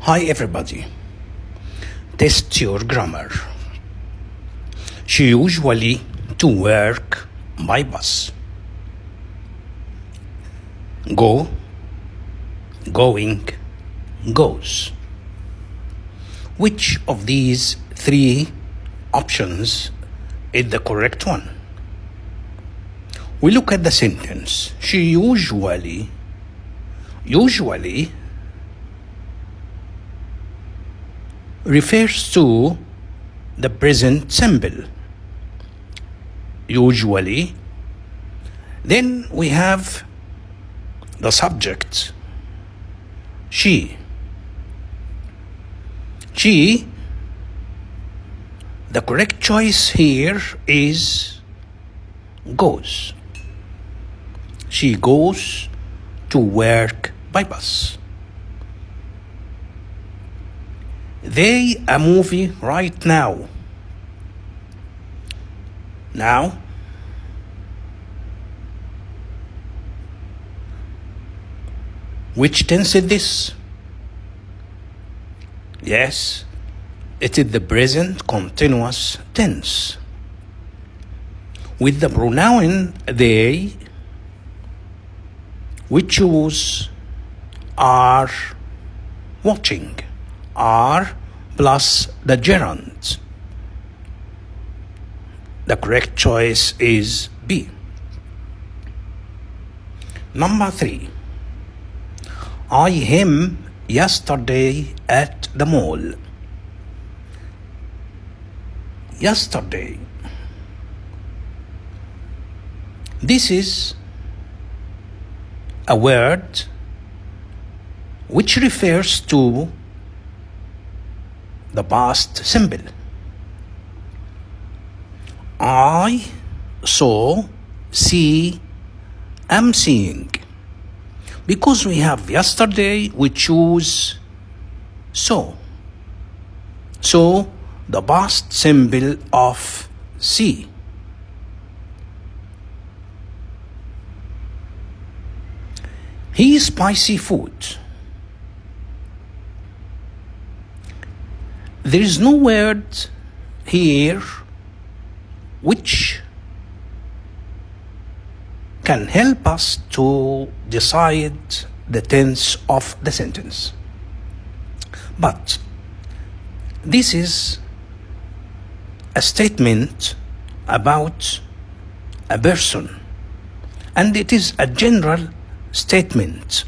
Hi everybody. Test your grammar. She usually to work by bus. Go, going, goes. Which of these three options is the correct one? We look at the sentence. She usually refers to the present simple. Usually. Then we have the subject. She. The correct choice here is goes. She goes to work by bus. They a movie right now. Now, which tense is this? Yes, it is the present continuous tense. With the pronoun they, we choose are watching. Are plus the gerund. The correct choice is B. Number 3. I him yesterday at the mall. Yesterday. This is a word which refers to the past simple. I saw, see, am seeing. Because we have yesterday, we choose saw. So, the past simple of see. He spicy food. There is no word here which can help us to decide the tense of the sentence. But this is a statement about a person, and it is a general statement.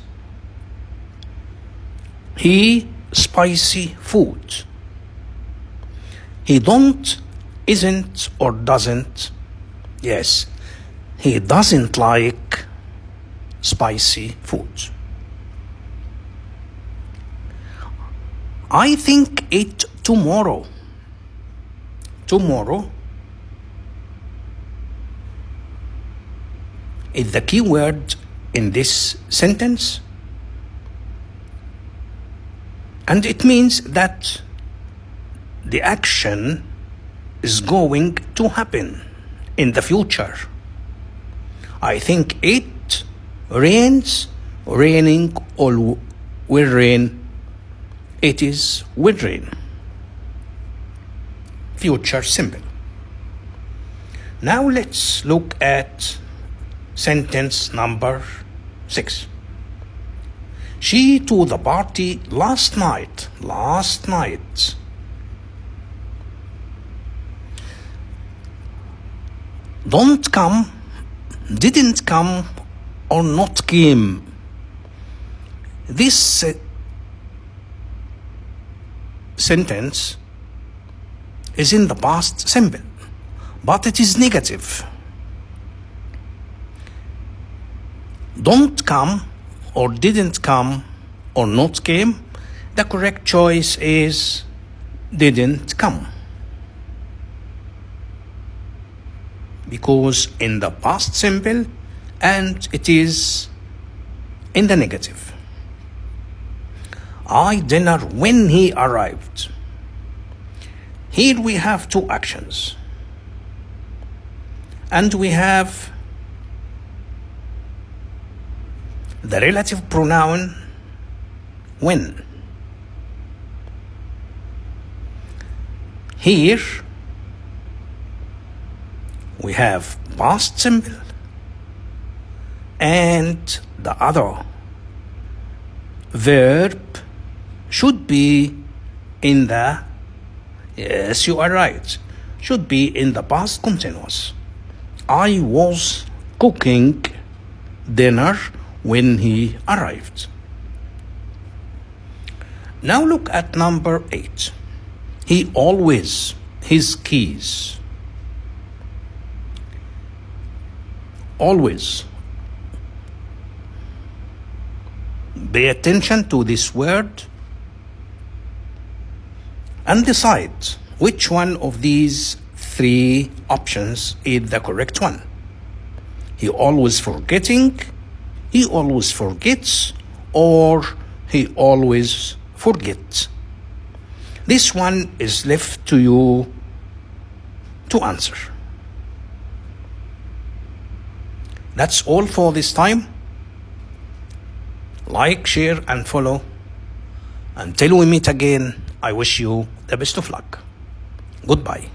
He spicy food. He don't, isn't, or doesn't. Yes, he doesn't like spicy food. I think it tomorrow. Tomorrow is the key word in this sentence, and it means that the action is going to happen in the future. I think it rains, raining, or will rain. It is will rain. Future simple. Now let's look at sentence number 6. She to the party last night. Last night. Don't come, didn't come, or not came. This sentence is in the past simple, but it is negative. Don't come, or didn't come, or not came. The correct choice is didn't come. Because in the past simple, and it is in the negative. I dinner when he arrived. Here we have two actions. And we have the relative pronoun when. Here we have past simple and the other verb should be in the, yes, you are right, should be in the past continuous. I was cooking dinner when he arrived. Now look at number 8. He always, his keys. Always. Pay attention to this word and decide which one of these 3 options is the correct one. He always forgetting, he always forgets, or he always forgets. This one is left to you to answer. That's all for this time. Like, share, and follow. Until we meet again, I wish you the best of luck. Goodbye.